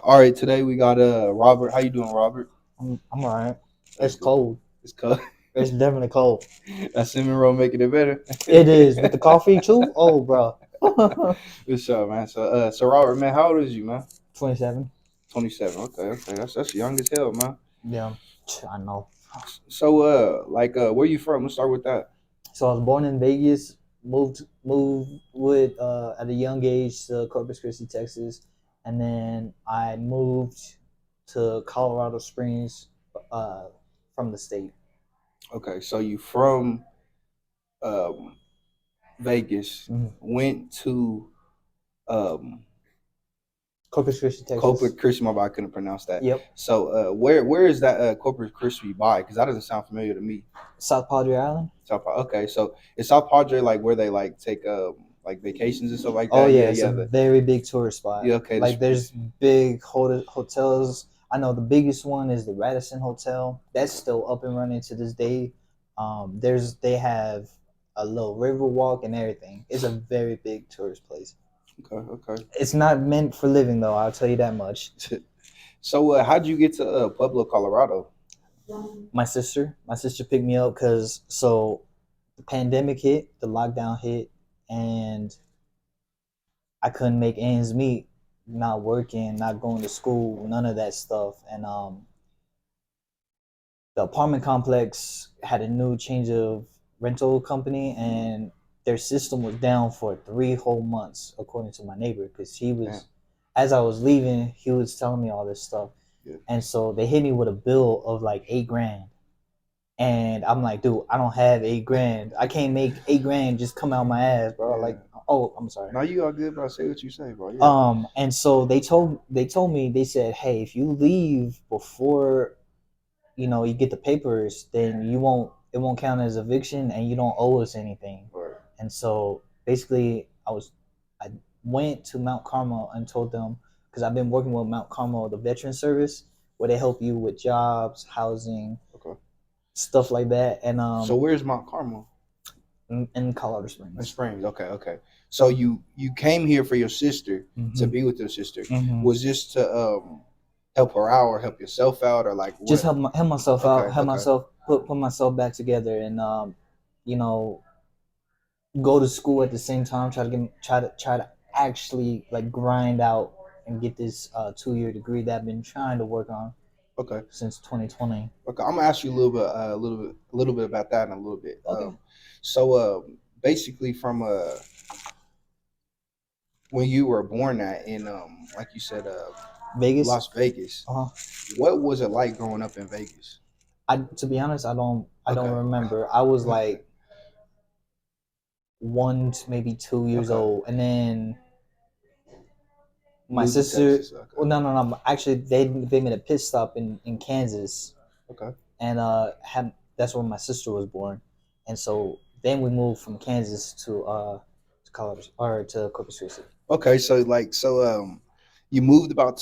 All right, today we got Robert. How you doing, Robert? I'm alright. That's It's good. cold. It's cold. It's definitely cold. That cinnamon roll making it better. It is with the coffee too. Oh, bro. What's up, man? So Robert, man, how old is you, man? 27. 27. Okay. That's young as hell, man. Yeah, I know. So where you from? Let's start with that. So I was born in Vegas. Moved with at a young age to Corpus Christi, Texas, and then I moved to Colorado Springs, uh, from the state. Okay, so you from um Vegas, Mhm. went to um Corpus Christi, Corpus Texas. Christi. My bad, I couldn't pronounce that. Yep. So where is that Corpus Christi by? Because that doesn't sound familiar to me. South Padre Island. Okay, so is South Padre like where they like take like vacations and stuff like Oh that? yeah, Yeah, it's a yeah, very big tourist spot. yeah. Okay, Like there's big hotels. I know the biggest one is the Radisson Hotel. That's still up and running to this day. They have a little river walk and everything. It's a very big tourist place. okay. It's not meant for living though. I'll tell you that much. So how'd you get to Pueblo, Colorado? My sister picked me up because the pandemic hit, the lockdown hit, and I couldn't make ends meet, not working, not going to school, none of that stuff. And the apartment complex had a new change of rental company, and their system was down for 3 whole months, according to my neighbor, because Damn. as I was leaving, he was telling me all this stuff. Yeah. And so they hit me with a bill of like 8 grand. And I'm like, dude, I don't have 8 grand. I can't make 8 grand just come out my ass, bro. Yeah. Like, oh, I'm sorry. Now you all good, bro. Say what you say, bro. Yeah. And so they told me, they said, hey, if you leave before you get the papers, then it won't count as eviction, and you don't owe us anything. Right. And so basically, I went to Mount Carmel and told them, because I've been working with Mount Carmel, the veteran service, where they help you with jobs, housing, Okay. stuff like that. And So where's Mount Carmel? in Colorado In Springs. Springs. Okay. So you came here for your sister to Mm-hmm. be with your sister. Mm-hmm. Was this to help her out or help yourself out or like Just what? help myself out, help Okay. myself put myself back together, and you know go to school at the same time, try to actually like grind out and get this 2 year degree that I've been trying to work on Okay. since 2020. Okay, I'm gonna ask you a little bit, a little bit about that in a little bit. Okay. So basically, from when you were born at in like you said, Vegas. Las Vegas, Uh-huh. what was it like growing up in Vegas? To be honest, I don't Okay, remember. I was like 1 to maybe 2 years okay, old, and then my moved to sister. Texas. Okay, Well, no. Actually, they made a pit stop in Kansas, okay, and that's where my sister was born, and so then we moved from Kansas to college or to Corpus Christi. okay. So you moved about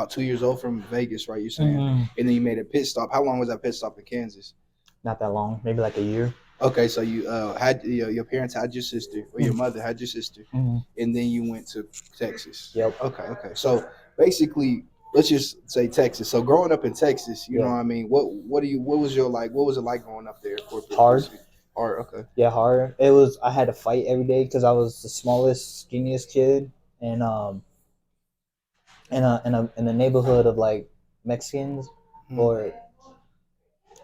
2 years old from Vegas, right? You're saying, and then you made a pit stop. How long was that pit stop in Kansas? Not that long, maybe like a year. Okay, so you had your parents had your sister or your Mm-hmm. mother had your sister, Mm-hmm. and then you went to Texas. Yep. Okay. So basically, let's just say Texas. So growing up in Texas, you know Yeah. what I mean. What was your like? What was it like growing up there? Corporate Hard. Christie? Hard. Okay. Yeah, hard. It was. I had to fight every day because I was the smallest, skinniest kid, and in a neighborhood of like Mexicans, Hmm. or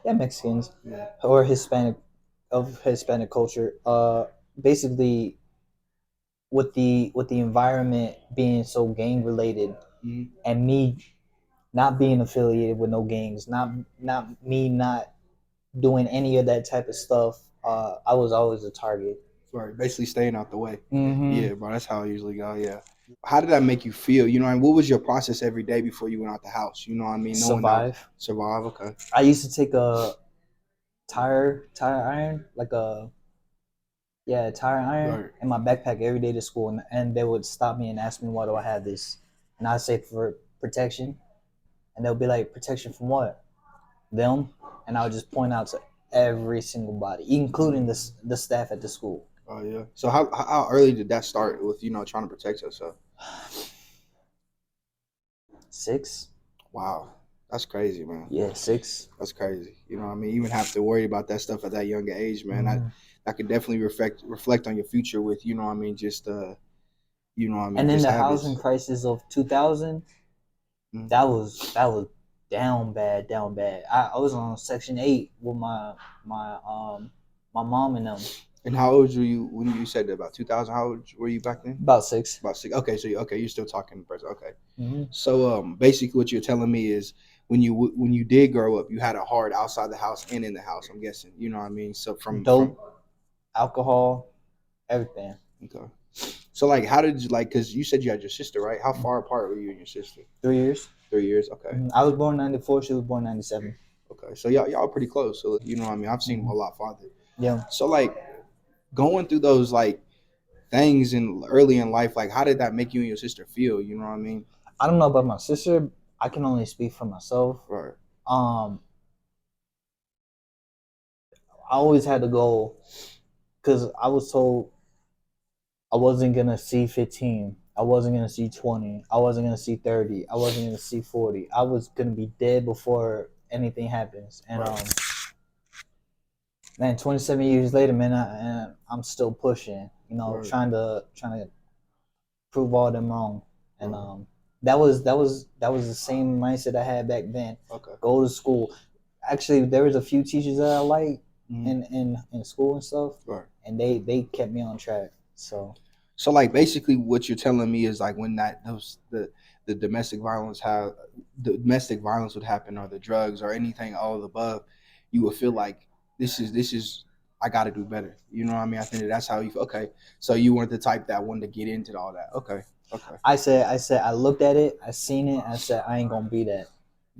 yeah, Mexicans, Yeah. or Hispanic culture. Basically, with the environment being so gang related, Hmm. and me not being affiliated with no gangs, not doing any of that type of stuff, I was always a target. Sorry. Basically, staying out the way. Mm-hmm. Yeah, bro. That's how I usually go. Yeah. How did that make you feel? You know, and what was your process every day before you went out the house? You know what I mean? Knowing that Survive. survive. Okay. I used to take a tire iron, like a yeah, tire iron Right. in my backpack every day to school, and they would stop me and ask me why do I have this, and I'd say for protection, and they'll be like, protection from what? Them, and I would just point out to every single body, including the staff at the school. Oh yeah. So how early did that start with trying to protect yourself? 6. Wow, that's crazy, man. Yeah, 6. That's crazy. You know what I mean? You even have to worry about that stuff at that younger age, man. That could definitely reflect on your future with, you know what I mean, just you know what I mean, And then just the habits. housing crisis of 2000, Mhm. that was down bad. I was on Section 8 with my mom and them. And how old were you when you said that, about 2000? How old were you back then? About 6. About 6. Okay, so you're still talking in person. Okay. Mm-hmm. So basically what you're telling me is when you did grow up, you had a heart outside the house and in the house, I'm guessing. You know what I mean? So from Dope, alcohol, everything. okay. So like how did you cuz you said you had your sister, right? How far apart were you and your sister? 3 years. 3 years. Okay. I was born 94. She was born 97. Okay. So y'all pretty close. So you know what I mean? I've seen a lot farther. Yeah. So like going through those like things in early in life, like how did that make you and your sister feel? You know what I mean? I don't know about my sister. I can only speak for myself. Right. I always had to go because I was told I wasn't gonna see 15. I wasn't gonna see 20. I wasn't gonna see 30. I wasn't gonna see 40. I was gonna be dead before anything happens. And right. Man, 27 years later, man, and I'm still pushing. You know, Right. trying to prove all them wrong. And Right. that was the same mindset I had back then. Okay. Go to school. Actually, there was a few teachers that I liked Mm-hmm. in school and stuff, Right. and they kept me on track. So like basically what you're telling me is like when the domestic violence would happen, or the drugs or anything all of the above, you would feel like this is I got to do better. You know what I mean? I think that's how you feel. Okay, so you weren't the type that wanted to get into all that. Okay. I said I looked at it, I seen it, I said I ain't gonna be that.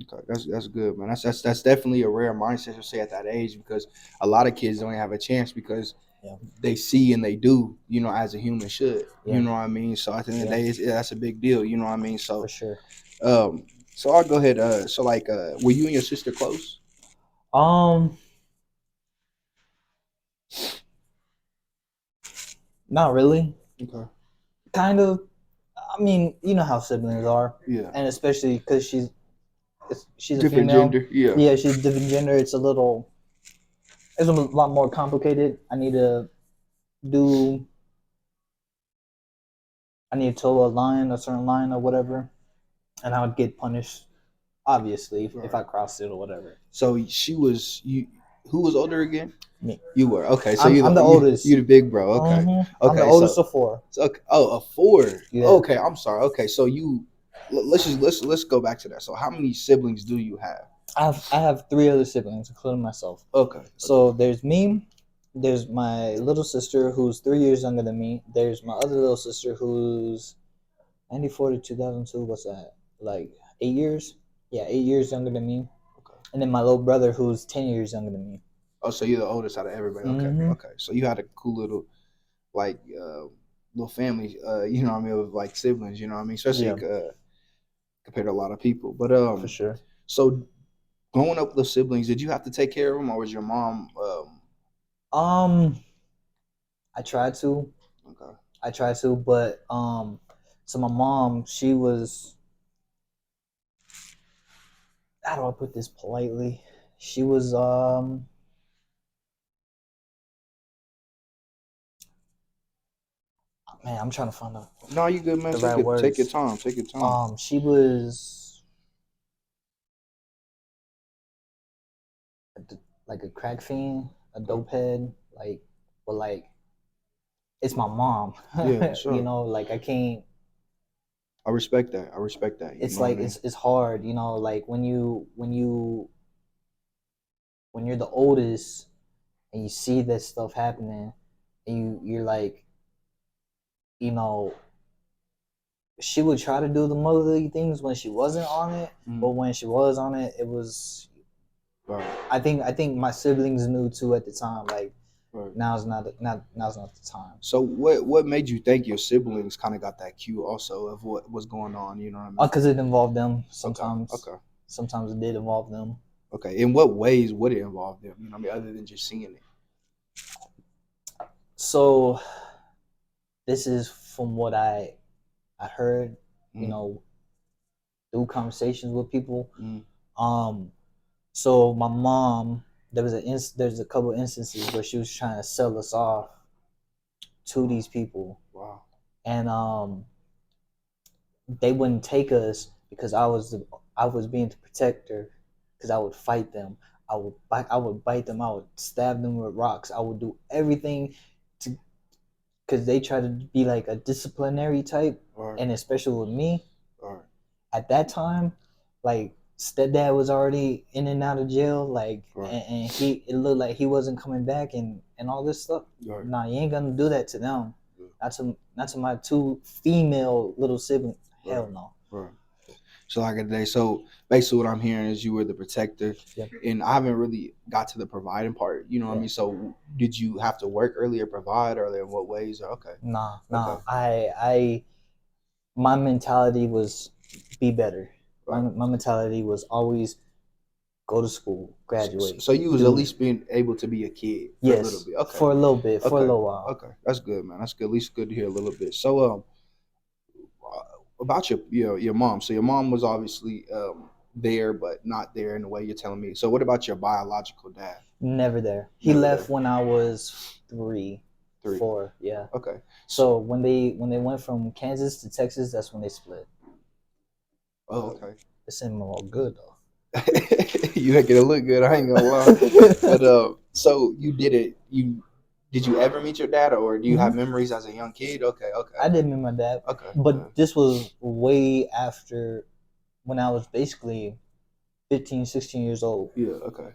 Okay, that's good, man. That's definitely a rare mindset to say at that age, because a lot of kids don't have a chance because they see and they do, you know, as a human should. You know what I mean? So at the end of the day, that's a big deal. You know what I mean? So for sure. So I'll go ahead. Were you and your sister close? Not really. Okay. Kind of. I mean, you know how siblings are. Yeah. And especially because she's a Different female. gender. Yeah. Yeah, she's different gender. It's a lot more complicated. I need to toe a certain line or whatever, and I would get punished, obviously, if I crossed it or whatever. So she was you. Who was older again? Me. You were. Okay. So I'm the oldest. You the big bro. Okay. Mm-hmm. Okay. I'm the oldest of 4. Okay. Oh, a 4. Yeah. Okay. I'm sorry. Okay. So let's go back to that. So how many siblings do you have? I have 3 other siblings, including myself. Okay. So there's me. There's my little sister who's 3 years younger than me. There's my other little sister who's 94 to 2002. What's that? Like 8 years? Yeah, 8 years younger than me. Okay. And then my little brother who's 10 years younger than me. Oh, so you're the oldest out of everybody. Okay. Mm-hmm. Okay. So you had a cool little little family, you know what I mean, with like siblings, you know what I mean, especially compared to a lot of people. But for sure. So growing up with siblings, did you have to take care of them, or was your mom? I tried to. Okay. I tried to, but so my mom, she was. How do I put this politely? She was Man, I'm trying to find out. No, you good, man. The right words. Take your time. Take your time. She was like a crack fiend, a dope head, but it's my mom. Yeah, sure. You know, like I can't. I respect that. It's like it's hard, you know, like when you're the oldest and you see this stuff happening, and you're like, you know, she would try to do the motherly things when she wasn't on it, but when she was on it, it was. Right. I think my siblings knew too at the time. Like, right. Now's not the time. So what made you think your siblings kind of got that cue also of what was going on? You know what I mean? Because it involved them sometimes. Okay. Sometimes it did involve them. Okay. In what ways would it involve them? You know what I mean, other than just seeing it. So, this is from what I heard. You know, through conversations with people. Mm. So my mom, there's a couple instances where she was trying to sell us off to these people. Wow. And they wouldn't take us because I was being the protector, because I would fight them. I would bite them. I would stab them with rocks. I would do everything to, because they try to be like a disciplinary type, Right. and especially with me. Right. At that time, like stepdad was already in and out of jail, like, Right. and it looked like he wasn't coming back, and all this stuff. Right. Nah, you ain't gonna do that to them. Yeah. Not to my two female little siblings. Right. Hell no. Right. So like today, so basically what I'm hearing is you were the protector, Yep. and I haven't really got to the providing part. You know what I mean? So did you have to work early or provide early? In what ways? Okay. Nah. Okay. My mentality was be better. Right. My mentality was always go to school, graduate. So you was at least being able to be a kid for a little bit. Okay. For a little bit, for a little while. Okay, that's good, man. That's good. At least good to hear a little bit. So about your mom. So your mom was obviously there, but not there in the way you're telling me. So what about your biological dad? Never there. He left when I was 3, 4. Yeah. Okay. So when they went from Kansas to Texas, that's when they split. Oh, okay. It seemed all good though. You making it look good. I ain't gonna lie. But so you did it. Did you ever meet your dad, or do you have memories as a young kid? Okay. I did meet my dad. Okay. But this was way after, when I was basically 15, 16 years old. Yeah. Okay.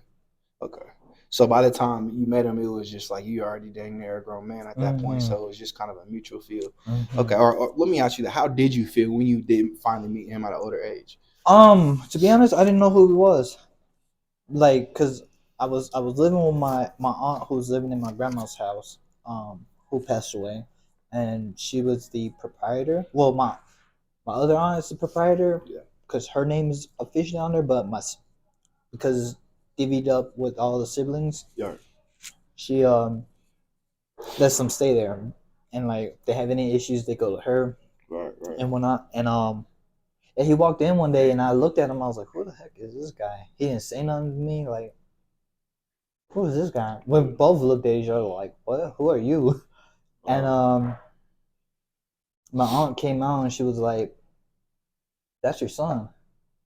So by the time you met him, it was just like you already dang near a grown man at that point. So it was just kind of a mutual feel. Okay. Or let me ask you that: how did you feel when you did finally meet him at an older age? To be honest, I didn't know who he was. Like, cause I was living with my aunt, who's living in my grandma's house, who passed away, and she was the proprietor. Well, my other aunt is the proprietor, because her name is officially on there, but because divvied up with all the siblings, she lets them stay there, and like if they have any issues, they go to her, right, and whatnot, and he walked in one day, and I looked at him. I was like, "Who the heck is this guy?" He didn't say nothing to me. Like, who is this guy? We both looked at each other like, "What? Who are you?" And my aunt came out, and she was like, "That's your son,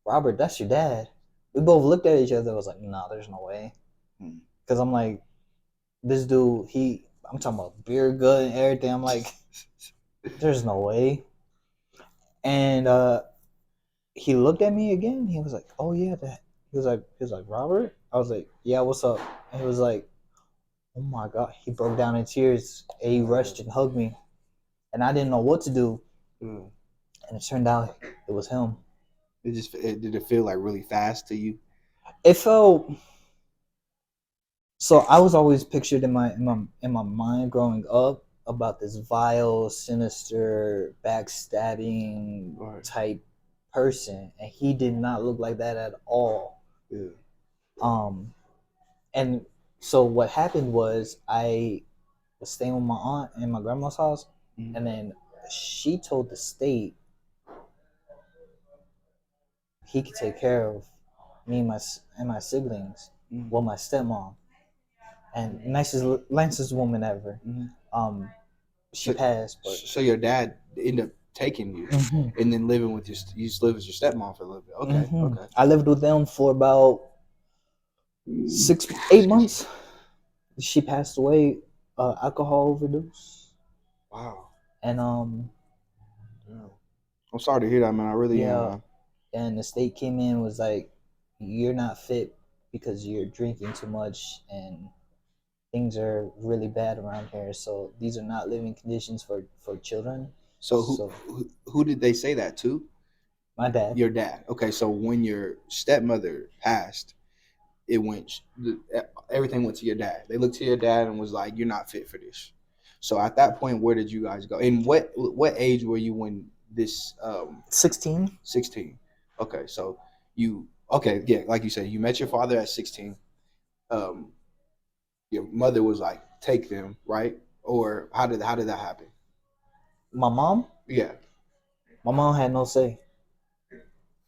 Robert. That's your dad." We both looked at each other. I was like, "Nah, there's no way," because I'm like, this dude. I'm talking about beer gut and everything. I'm like, there's no way. And he looked at me again. He was like, "Oh yeah, that." He was like, "Robert." I was like, "Yeah, what's up?" And he was like, "Oh my god!" He broke down in tears. And he rushed and hugged me, and I didn't know what to do. And it turned out it was him. Did it feel like really fast to you? It felt. So I was always pictured in my mind growing up about this vile, sinister, backstabbing type person, and he did not look like that at all. And so what happened was I was staying with my aunt in my grandma's house, and then she told the state he could take care of me and my siblings, well, my stepmom, and nicest woman ever. She passed. But so your dad ended up taking you and then living with you just lived with your stepmom for a little bit. Okay. I lived with them for about 8 months. She passed away, alcohol overdose. Wow. And I'm sorry to hear that, man. I really am. And the state came in and was like, "You're not fit because you're drinking too much, and things are really bad around here. So these are not living conditions for children." So who did they say that to? My dad. Your dad. Okay, so when your stepmother passed, everything went to your dad. They looked to your dad and was like, "You're not fit for this." So at that point, where did you guys go? And what age were you when this? 16. 16. Okay, so like you said, you met your father at 16. Your mother was like, "Take them," right? Or how did that happen? My mom? Yeah. My mom had no say.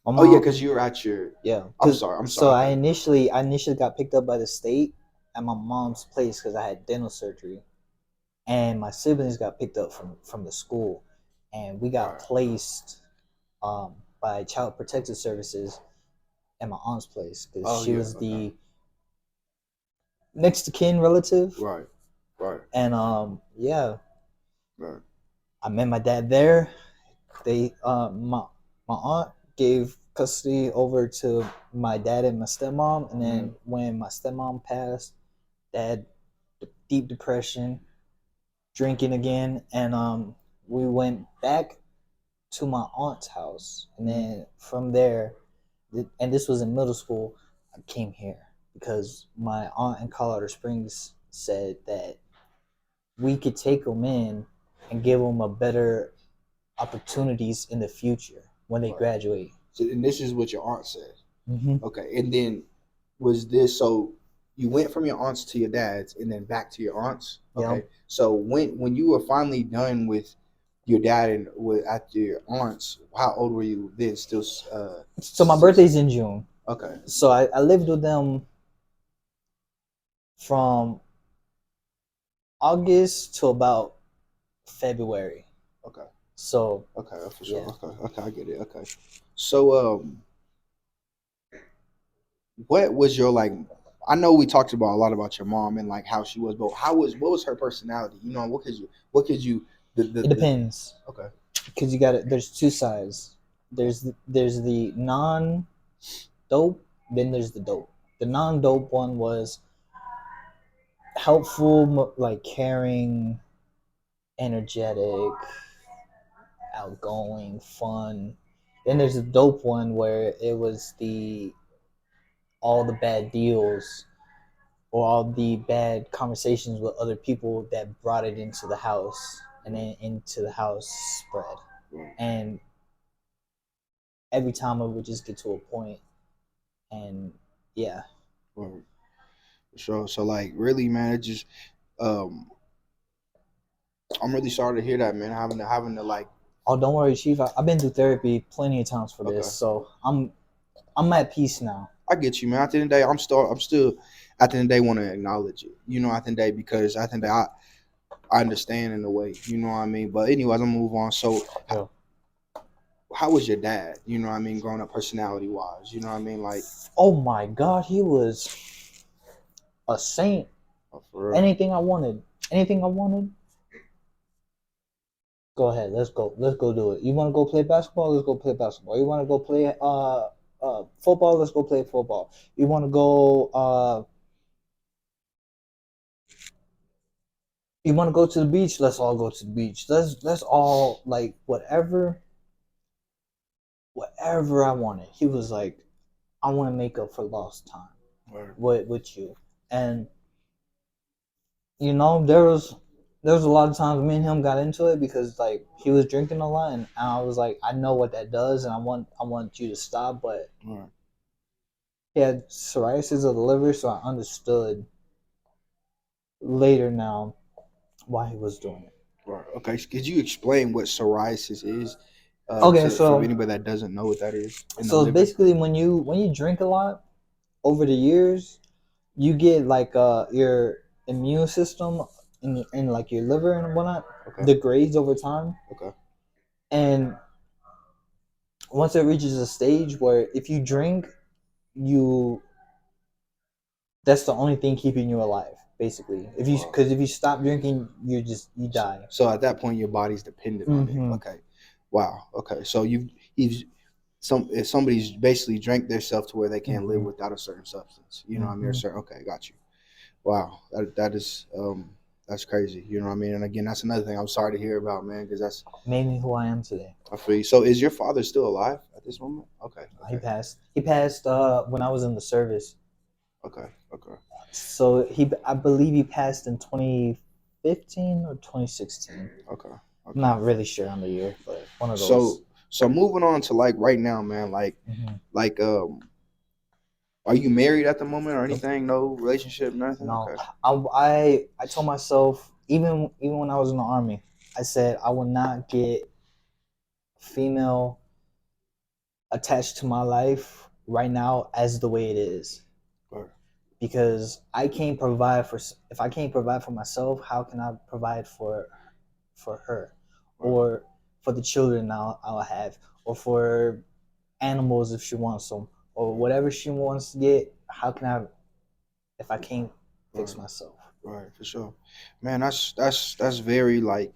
My Oh yeah, mom, because you were at your. yeah. I'm sorry. I'm So sorry. I initially got picked up by the state at my mom's place because I had dental surgery, and my siblings got picked up from the school, and we got Right. placed by Child Protective Services at my aunt's place because Oh she yeah. was Okay. the next to kin relative, Right. Right. and yeah, Right. I met my dad there. They my aunt gave custody over to my dad and my stepmom, and then when my stepmom passed, dad deep depression, drinking again, and we went back to my aunt's house, and then from there, and this was in middle school, I came here because my aunt in Colorado Springs said that we could take them in and give them a better opportunities in the future when they Right. graduate. So, and this is what your aunt said. Mm-hmm. Okay, and then was this so? You went from your aunts to your dad's, and then back to your aunts. Okay, Yeah. so when you were finally done with your dad and with at your aunts, how old were you then? Still, So my birthday's in June. okay. So I lived with them from August to about February. Okay. So Okay, for sure. yeah. Okay, I get it. Okay, so what was your like? I know we talked about a lot about your mom and like how she was, but what was her personality? You know, what could you It depends okay. because you got it. There's two sides. There's the non dope. Then there's the dope. The non dope one was helpful, like caring, energetic, outgoing, fun. Then there's a dope one where it was the all the bad deals or all the bad conversations with other people that brought it into the house and then into the house spread. And every time it would just get to a point and yeah. Right. So like really, man, it just um I'm really sorry to hear that, man. Having to like Oh, don't worry, Chief. I've been through therapy plenty of times for this, okay. so I'm at peace now. I get you, man. At the end of the day, I'm still at the end of the day want to acknowledge it. You know, at the end of the day because I think that I understand in a way. You know what I mean? But anyways, I'm move on. So Yeah. how was your dad? You know what I mean, growing up personality wise. You know what I mean? Like Oh my God, he was a saint. oh, for real. Anything I wanted, anything I wanted, go ahead. Let's go do it. You want to go play basketball? Let's go play basketball. You want to go play football? Let's go play football. You want to go you want to go to the beach? Let's all go to the beach. Let's all like whatever I wanted. He was like, I want to make up for lost time Word. with you. And you know, there was a lot of times me and him got into it because like he was drinking a lot, and I was like, I know what that does, and I want you to stop. But Right. he had psoriasis of the liver, so I understood later now why he was doing it. Right. Okay. So could you explain what psoriasis is? Okay, For so anybody that doesn't know what that is in the so liver. basically when you drink a lot over the years, you get like your immune system in like your liver and whatnot Okay. degrades over time, Okay. and once it reaches a stage where if you drink, you that's the only thing keeping you alive basically. If you Wow. because if you stop drinking, you So, die. so at that point, your body's dependent on it. Mm-hmm. Okay. Wow. Okay. So you've if somebody's basically drank themselves to where they can't live Mm-hmm. without a certain substance. You know what I mean? Or Mm-hmm. certain, okay, got you. Wow. That is that's crazy. You know what I mean? And again, that's another thing I'm sorry to hear about, man, because that's Made me who I am today. I feel you. So is your father still alive at this moment? Okay. He Okay. passed. He passed when I was in the service. Okay. Okay. So I believe he passed in 2015 or 2016. Okay. I'm Okay. not really sure on the year, but one of those. So moving on to like right now, man, Mhm. like are you married at the moment or anything? No relationship, nothing? No, Okay. I told myself even when I was in the army, I said I will not get female attached to my life right now as the way it is. Right. Because I can't provide for if I can't provide for myself, how can I provide for her, Right. or for the children I'll have, or for animals if she wants them, or whatever she wants to get? How can I if I can't fix Right. myself? Right. For sure, man. That's very like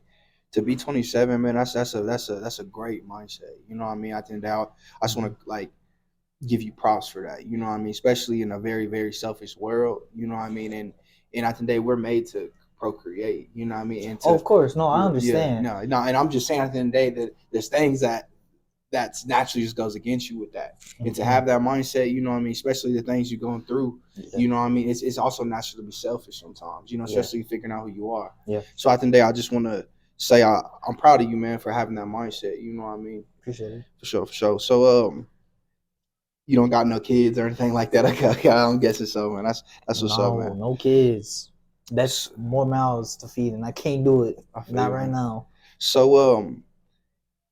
to be 27, man. That's a great mindset. You know what I mean? I think that I just want to like give you props for that. You know what I mean? Especially in a very, very selfish world. You know what I mean? And I think they were made to procreate. You know what I mean? And Oh, to of course, no, I yeah, understand. no. And I'm just saying at the end of the day that there's things that's naturally just goes against you with that. And to have that mindset, you know what I mean, especially the things you're going through, you know what I mean, it's also natural to be selfish sometimes, you know, especially figuring out who you are. Yeah. So I think I just want to say I'm proud of you, man, for having that mindset. You know what I mean? Appreciate it. For sure, for sure. So you don't got no kids or anything like that. Okay, I'm guessing so, man. That's what's up, man. No kids. That's more mouths to feed, and I can't do it. Not right now. So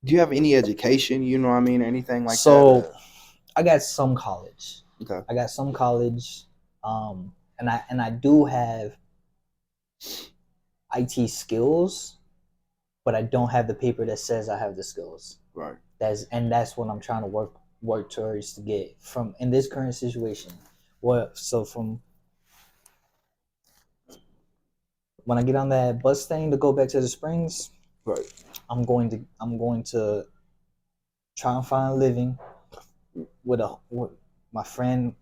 do you have any education? You know what I mean? Anything like that? So I got some college. Okay. I got some college, and I do have IT skills, but I don't have the paper that says I have the skills. Right. That's what I'm trying to work towards to get from in this current situation. So from when I get on that bus thing to go back to the Springs, right, I'm going to try and find a living with my friend.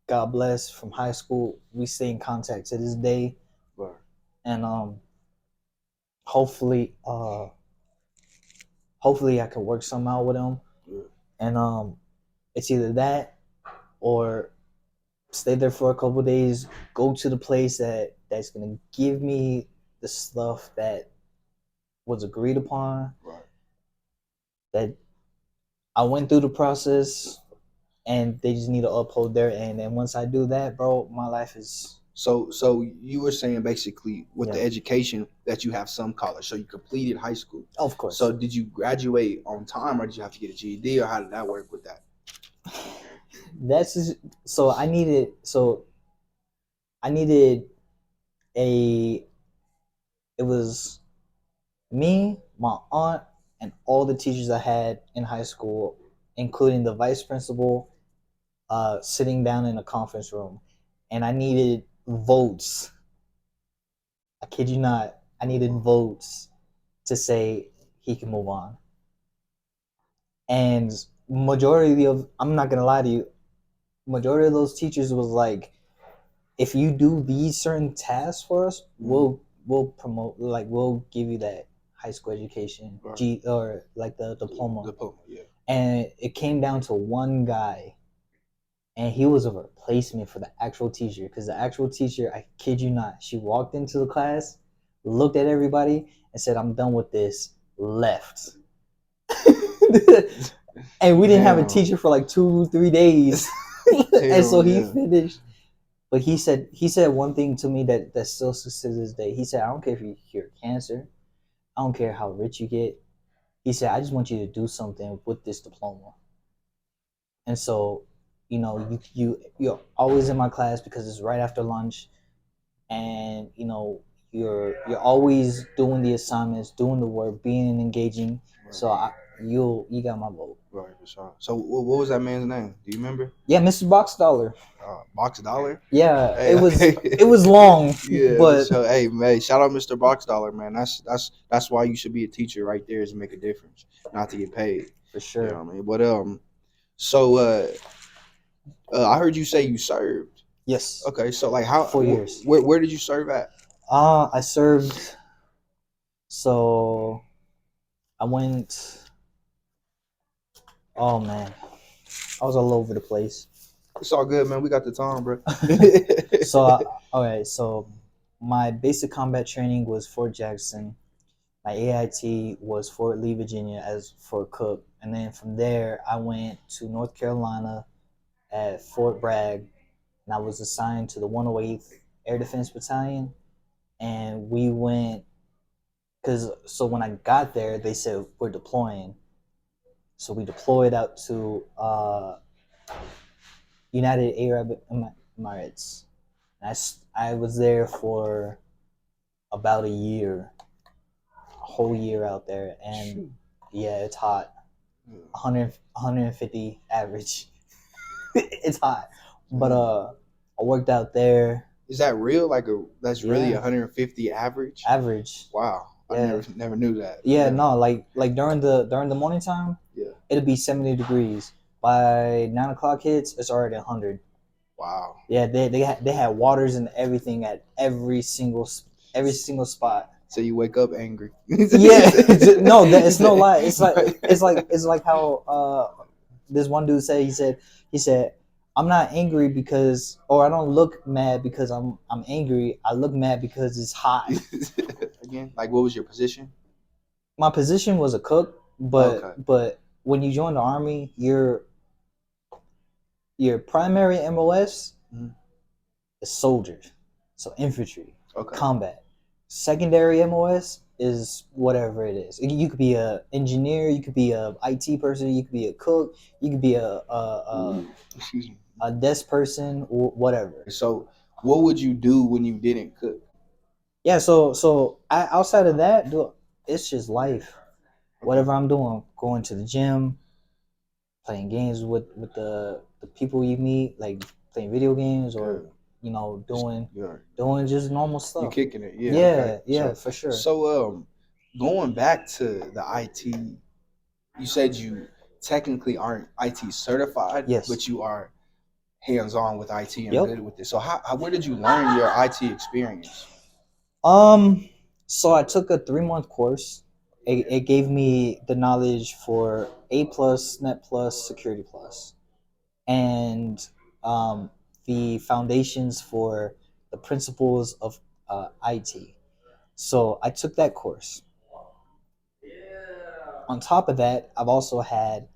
God bless, from high school. We stay in contact to this day. Right. And hopefully I can work something out with him. Yeah. And it's either that or stay there for a couple of days, go to the place that's gonna give me the stuff that was agreed upon. Right. That I went through the process, and they just need to uphold their end. And once I do that, bro, my life is. So you were saying basically with the education that you have some college, so you completed high school. Of course. So did you graduate on time, or did you have to get a GED, or how did that work with that? I needed it was me, my aunt, and all the teachers I had in high school, including the vice principal, sitting down in a conference room, and I needed votes. I kid you not, I needed votes to say he can move on. And I'm not gonna lie to you, majority of those teachers was like, if you do these certain tasks for us, we'll promote, like we'll give you that high school education, right. Or like the diploma. Yeah. And it came down to one guy, and he was a replacement for the actual teacher, because the actual teacher, I kid you not, she walked into the class, looked at everybody, and said, "I'm done with this," left. And we didn't have a teacher for like 2-3 days. And so he finished. But he said one thing to me that still sticks to this day. He said, "I don't care if you cure cancer. I don't care how rich you get." He said, "I just want you to do something with this diploma." And so, you're always in my class because it's right after lunch, and you're always doing the assignments, doing the work, being engaging. Right. So you got my vote. Right, for sure. So what was that man's name? Do you remember? Yeah, Mr. Box Dollar. Box Dollar? Yeah, hey, it was long. Yeah, but so, hey man, shout out Mr. Box Dollar, man. That's why you should be a teacher right there, is to make a difference, not to get paid. For sure. You know what I mean? But so I heard you say you served. Yes. Okay, so like how 4 years. Where did you serve at? I served. So I went. Oh man, I was all over the place. It's all good, man. We got the time, bro. So my basic combat training was Fort Jackson. My AIT was Fort Lee, Virginia, as Fort Cook, and then from there I went to North Carolina at Fort Bragg, and I was assigned to the 108th Air Defense Battalion. And we went so when I got there, they said we're deploying. So we deployed out to United Arab Emirates. I was there for about a year, a whole year out there, and Shoot. yeah, it's hot. Yeah. 150 average. It's hot, but I worked out there. Is that real? That's really Yeah. 150 average? Average. Wow, I Yeah. never knew that. Yeah, no, like during the morning time, Yeah. it'll be 70 degrees. By 9 o'clock hits, it's already 100. Wow. Yeah, they had waters and everything at every single spot. So you wake up angry. Yeah, no, it's no lie. It's like how this one dude said. He said, "I'm not angry because, or I don't look mad because I'm angry. I look mad because it's hot." Again, like what was your position? My position was a cook, but Okay. but when you join the army, your primary MOS Mhm. is soldier, so infantry, Okay. combat. Secondary MOS is whatever it is. You could be a engineer, you could be a IT person, you could be a cook, you could be Excuse me. a desk person, or whatever. So, what would you do when you didn't cook? Yeah, so outside of that, it's just life. Whatever I'm doing, going to the gym, playing games with the people you meet, like playing video games, or doing just normal You stuff. kicking it, yeah. Yeah, Okay. yeah, for sure. So, going back to the IT, you said you technically aren't IT certified, Yes. but you are hands-on with IT and Yep. good with it. So, where did you learn your IT experience? So I took a 3-month course. It gave me the knowledge for A plus, Net plus, Security plus, and the foundations for the principles of IT. So I took that course. On top of that, I've also had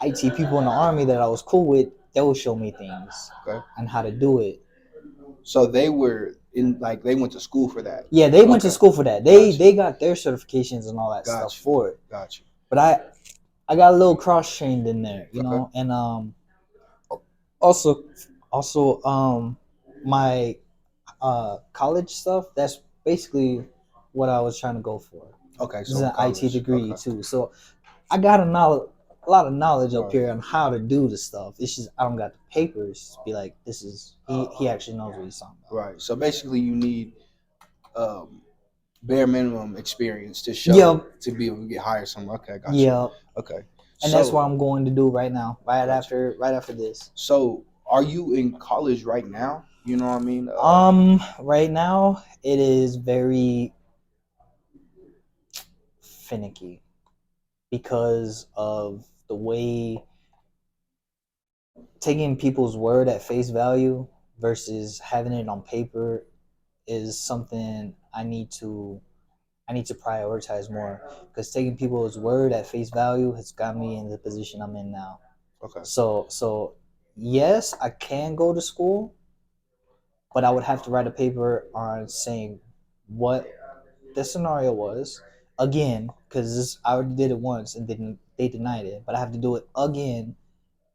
IT people in the army that I was cool with. They would show me things Okay. and how to do it. So they were they went to school for that. Yeah, they went to Okay. school for that. They got their certifications and all that stuff Gotcha. for it. Gotcha. But I got a little cross trained in there, you Okay. know, and also my college stuff. That's basically what I was trying to go for. Okay. This is So an college. IT degree Okay. too, so I got a lot of knowledge up Right. here on how to do the stuff. It's just I don't got the papers to be like, this is he actually knows what he's talking about. Right. So basically, you need bare minimum experience to show Yep. to be able to get hired somewhere. Okay, gotcha. Yeah, Okay. and that's what I'm going to do right now, right after this. So, are you in college right now? You know what I mean? Right now it is very finicky because of the way taking people's word at face value versus having it on paper is something I need to prioritize more, because taking people's word at face value has got me in the position I'm in now. Okay. So yes, I can go to school, but I would have to write a paper on saying what the scenario was again, because I already did it once and they denied it, but I have to do it again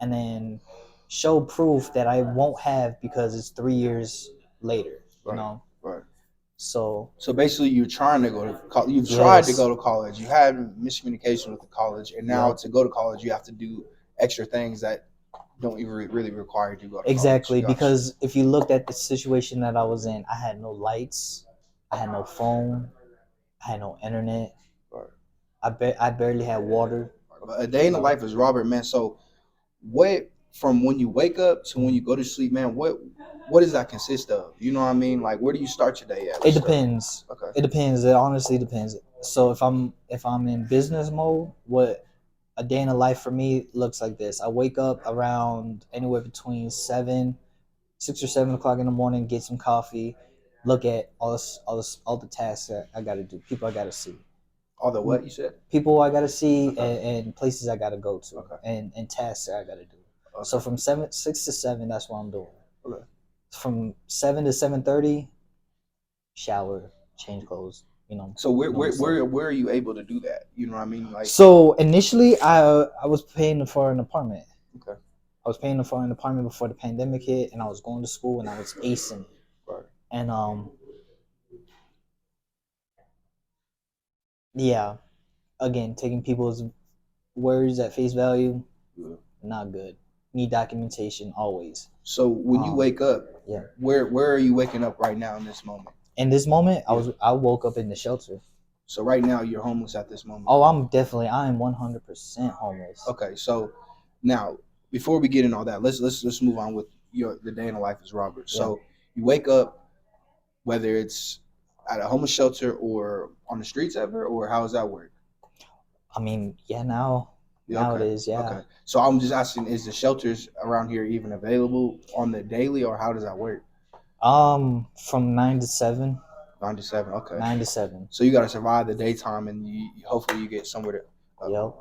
and then show proof that I won't have because it's 3 years later. You Right. know. Right. So basically, you're trying to go to college. You've Yes. tried to go to college. You had miscommunication with the college, and now Yep. to go to college, you have to do extra things that don't even really require you to go to exactly, college. Gotcha. because if you looked at the situation that I was in, I had no lights, I had no phone, I had no internet, Right. I barely had water. But a day in the life is Robert, man. So, what from when you wake up to when you go to sleep, man? What does that consist of? You know what I mean? Like, where do you start your day at? It depends. Okay. It depends. It honestly depends. So if I'm in business mode, what a day in the life for me looks like this. I wake up around anywhere between 6 or 7 o'clock in the morning, get some coffee, look at all the tasks that I got to do, people I got to see, All the what you said? people I got to see, Okay. and places I got to go to, Okay. and tasks that I got to do. Okay. So from 6 to 7, that's what I'm doing. Okay. From 7 to 7:30, shower, change clothes, you know. So where normal stuff. where are you able to do that? You know what I mean? Like, So initially, I was paying for an apartment. okay, I was paying for an apartment before the pandemic hit, and I was going to school and I was acing it. right. And yeah, again, taking people's words at face value, Yeah. not good. Need documentation always. So when you wake up, Yeah. where are you waking up right now in this moment? In this moment, I woke up in the shelter. So right now you're homeless at this moment. Oh, I am 100% homeless. Okay, so now before we get in all that, let's move on with the day in the life as Robert. So you wake up, whether it's at a homeless shelter or on the streets ever, or how does that work? I mean, now it is, yeah. Okay. So I'm just asking, is the shelters around here even available on the daily, or how does that work? From 9 to 7. 9 to 7. Okay. 9 to 7. So you got to survive the daytime, and hopefully you get somewhere to. Yep.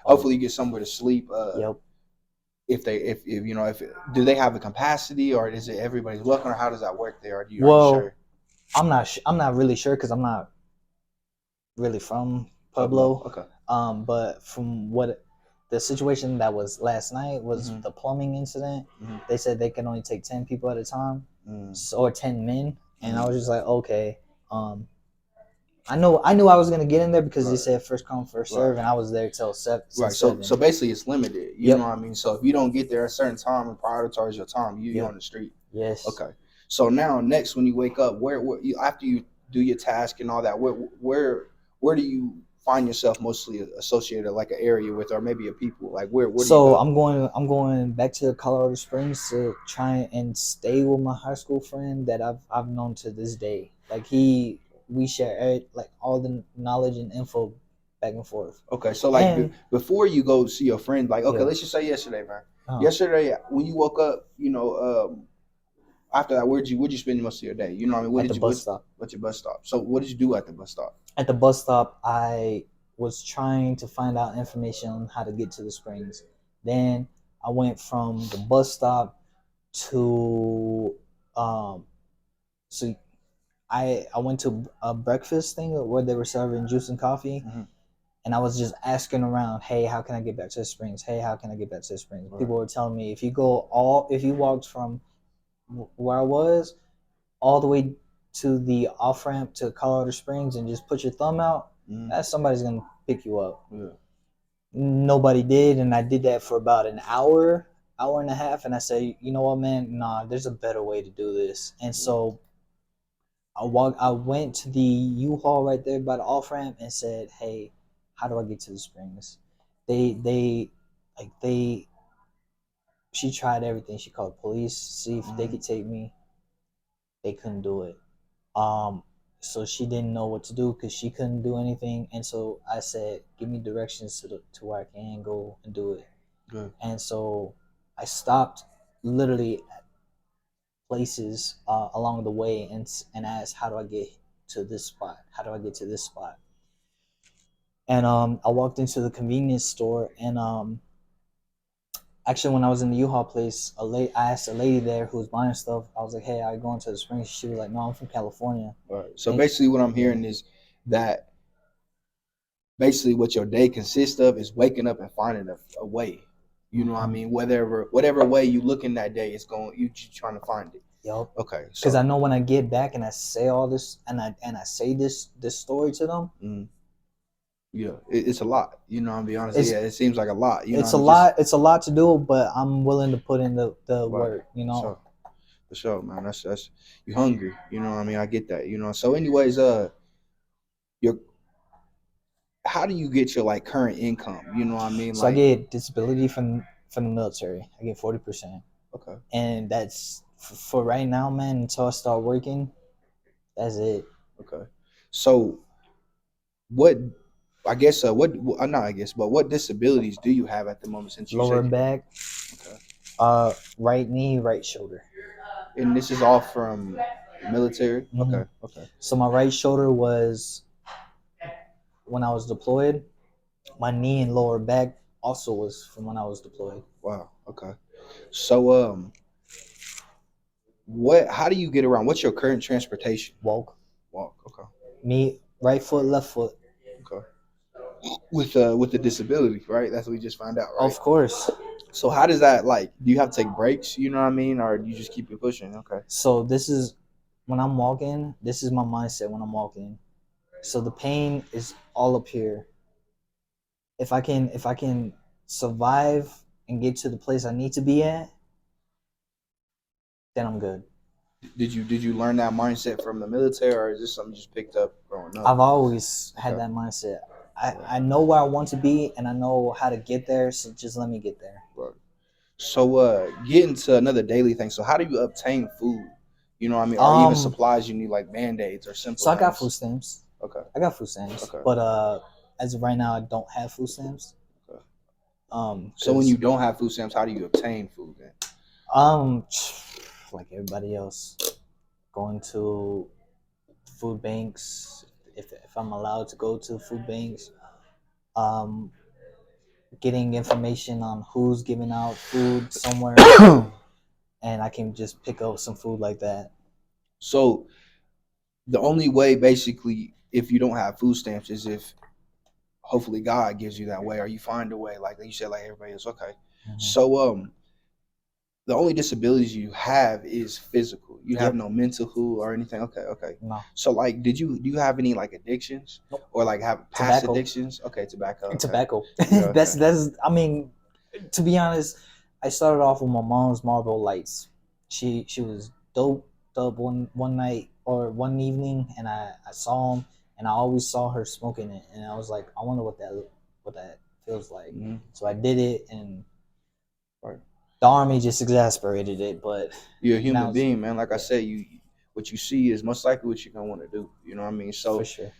Hopefully you get somewhere to sleep. Yep. If you know, do they have the capacity, or is it everybody's welcome, or how does that work there? Are you Well, sure? I'm not really sure because I'm not really from Pueblo. Okay. But from what the situation that was last night was the plumbing incident. They said they can only take 10 people at a time, or 10 men, and I was just like, okay. I knew I was gonna get in there because they said first come first serve, and I was there till 7. Right. So basically it's limited. You know what I mean. So if you don't get there at a certain time and prioritize your time, you're on the street. Yes. Okay. So now next, when you wake up, where after you do your task and all that, where do you find yourself mostly associated, like an area with, or maybe a people? Like where do you go? I'm going back to Colorado Springs to try and stay with my high school friend that I've known to this day. Like we share like all the knowledge and info back and forth. Okay, so like before you go see your friend, like let's just say yesterday, man. Yesterday when you woke up, after that, where'd you spend most of your day? You know what I mean? At the bus stop. What's your bus stop? So what did you do at the bus stop? At the bus stop, I was trying to find out information on how to get to the Springs. Then I went from the bus stop to so I went to a breakfast thing where they were serving juice and coffee. And I was just asking around, hey, how can I get back to the Springs? Hey, how can I get back to the Springs? Right. People were telling me if you walked from where I was all the way to the off ramp to Colorado Springs and just put your thumb out, somebody's gonna pick you up. Yeah. Nobody did, and I did that for about an hour and a half, and I said, you know what, man, nah, there's a better way to do this. And so I went to the U-Haul right there by the off ramp and said, hey, how do I get to the Springs? She tried everything. She called police, see if they could take me. They couldn't do it. So she didn't know what to do because she couldn't do anything. And so I said, give me directions to where I can go and do it. Good. And so I stopped literally at places along the way and asked, how do I get to this spot? How do I get to this spot? And I walked into the convenience store, and actually when I was in the U-Haul place, I asked a lady there who was buying stuff. I was like, hey, are you going to the Springs? She was like, no, I'm from California. Right. So basically what I'm hearing is that basically what your day consists of is waking up and finding a way. You know what I mean? Whatever way you look in that day, you trying to find it. Yep. Okay. Because I know when I get back and I say all this and I say this story to them. Yeah, it's a lot. You know, I'll be honest. It seems like a lot. It's a lot. It's a lot to do, but I'm willing to put in the work. You know. For sure, man. That's you hungry. You know what I mean? I get that. You know. So, anyways, how do you get your current income? You know what I mean? So I get disability from the military. I get 40%. Okay. And that's for right now, man. Until I start working, that's it. Okay. So, what disabilities do you have at the moment? Since you lower back, right knee, right shoulder. And this is all from military? Okay. So my right shoulder was when I was deployed. My knee and lower back also was from when I was deployed. Wow. Okay. So how do you get around? What's your current transportation? Walk. Okay. Me, right foot, left foot. Okay. With the disability, right? That's what we just found out, right? Of course. So how does that like? Do you have to take breaks? You know what I mean, or do you just keep it pushing? Okay. So this is when I'm walking. This is my mindset when I'm walking. So the pain is all up here. If I can survive and get to the place I need to be at, then I'm good. Did you learn that mindset from the military, or is this something you just picked up growing up? I've always had Okay. that mindset. I know where I want to be and I know how to get there, so just let me get there. Right. So getting to another daily thing. So how do you obtain food? You know what I mean, or even Um supplies you need, like band-aids or simple so I got food things. stamps. Okay. I got food stamps. Okay. But as of right now I don't have food stamps. Okay. So when 'Cause you don't have food stamps, how do you obtain food then? um like everybody else, going to food banks if I'm allowed to go to food banks, um getting information on who's giving out food somewhere, and I can just pick up some food like that. So the only way, basically, if you don't have food stamps, is if hopefully God gives you that way, or you find a way, like you said, like everybody else. Okay. Mm-hmm. So the only disabilities you have is physical. You have Yep. no mental or anything. Okay, okay. No. So like, do you have any like addictions, Nope. or like have past Tobacco. addictions? Okay, tobacco. Okay. Tobacco. Yeah, okay. That's. I mean, to be honest, I started off with my mom's Marlboro Lights. She was doped up one night or one evening, and I saw him, and I always saw her smoking it, and I was like, I wonder what that feels like. Mm-hmm. So I did it, and Right. the army just exasperated it. But You're a human now, being, man. Like I yeah, said, you what you see is most likely what you're gonna want to do. You know what I mean? for So sure.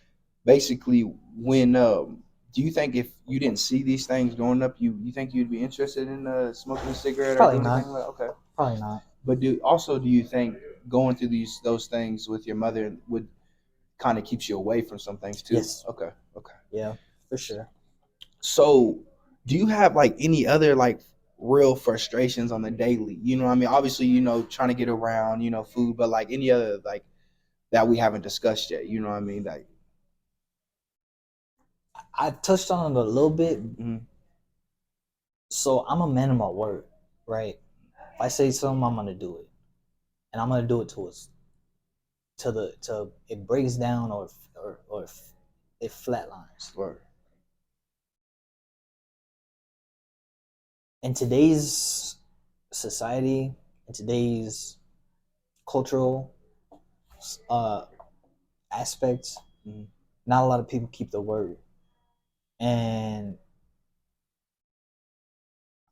basically, when do you think if you didn't see these things growing up, you think you'd be interested in smoking a cigarette or Probably doing not. anything like? Okay. Probably not. But do you think going through those things with your mother would kind of keeps you away from some things too? Yes. Okay. Okay. Yeah, for sure. So do you have like any other like real frustrations on the daily? You know what I mean? Obviously, trying to get around, food, but like any other like that we haven't discussed yet. You know what I mean? Like, I touched on it a little bit. mm-hmm. So I'm a man of my word, right? If I say something, I'm gonna do it, and I'm gonna do it to it breaks down or it flatlines. Right. In today's society, in today's cultural uh, aspects, Mm-hmm. not a lot of people keep their word, and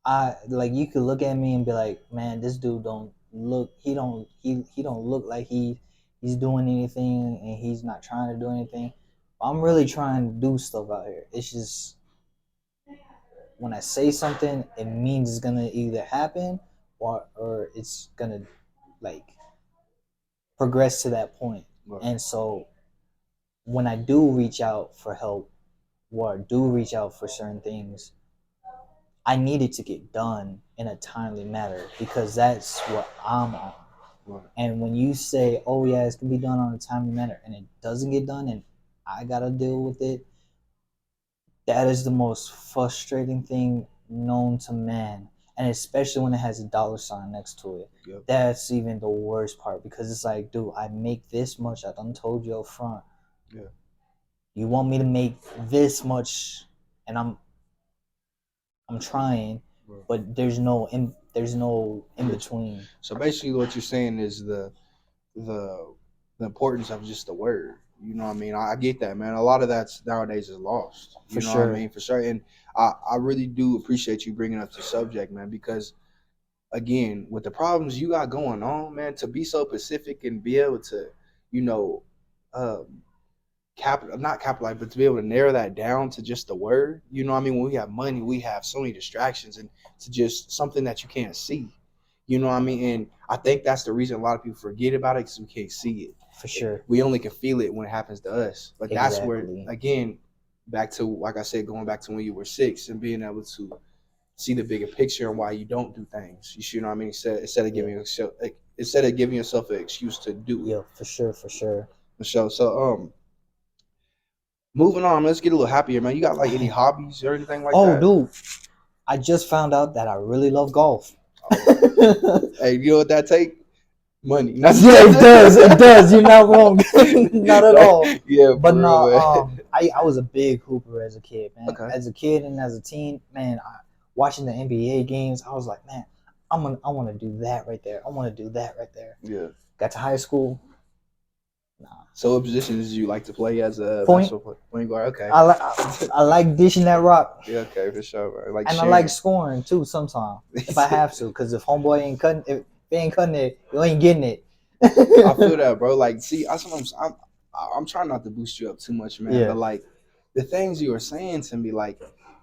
I like you could look at me and be like, man, this dude don't look he don't look like he's doing anything and he's not trying to do anything. I'm really trying to do stuff out here. It's just when I say something, it means it's gonna either happen or it's gonna like progress to that point. Right. And so when I do reach out for help or do reach out for certain things, I needed to get done in a timely manner because that's what I'm on. Right. And when you say, "Oh yeah, it's gonna be done on a timely manner," and it doesn't get done, and I gotta deal with it, that is the most frustrating thing known to man. And especially when it has a dollar sign next to it, Yep. that's even the worst part because it's like, dude, I make this much. I done told you up front. Yeah. You want me to make this much, and I'm trying, Right. but there's no in between. So basically, what you're saying is the importance of just the word. You know what I mean? I get that, man. A lot of that's nowadays is lost. You For know sure. what I mean? For sure. And I really do appreciate you bringing up the subject, man, because again, with the problems you got going on, man, to be so pacific and be able to, you know, um, not capitalize, but to be able to narrow that down to just the word. You know what I mean? When we have money, we have so many distractions, and to just something that you can't see. You know what I mean? And I think that's the reason a lot of people forget about it because we can't see it. For sure. We only can feel it when it happens to us. But that's where, Exactly. again, back to, like I said, going back to when you were 6 and being able to see the bigger picture and why you don't do things. You know what I mean? Instead of giving yourself an excuse to do it. Yeah, for sure. So moving on, let's get a little happier, man. You got like any hobbies or anything like Oh, that? dude, I just found out that I really love golf. Hey, you know what that take? Money. Yeah, it does. It does. You're not wrong. Not at all. Yeah, But for no, real, man. I was a big hooper as a kid, man. Okay. As a kid and as a teen, man, watching the NBA games, I was like, man, I want to do that right there. I want to do that right there. Yeah. Got to high school. Nah. So what positions do you like to play as a Point guard? Okay. I like dishing that rock. Yeah, okay, for sure, man. Like and sharing. I like scoring too sometimes if I have to, because if homeboy ain't cutting, if they ain't cutting it, you ain't getting it. I feel that, bro. Like, see, I'm trying not to boost you up too much, man. Yeah. But like, the things you were saying to me, like,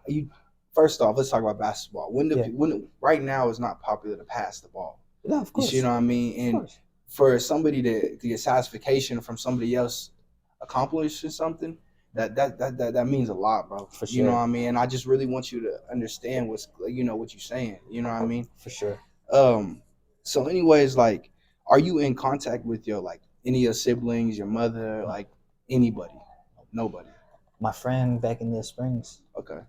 you. First off, let's talk about basketball. When right now it's not popular to pass the ball. Yeah, of course. You know what I mean? And for somebody to get satisfaction from somebody else accomplishing something, that means a lot, bro. For sure. You know what I mean? And I just really want you to understand what you're saying. You know what I mean? For sure. So anyways, like, are you in contact with your like any of your siblings, your mother, like anybody? Nobody. My friend back in the Springs. Okay.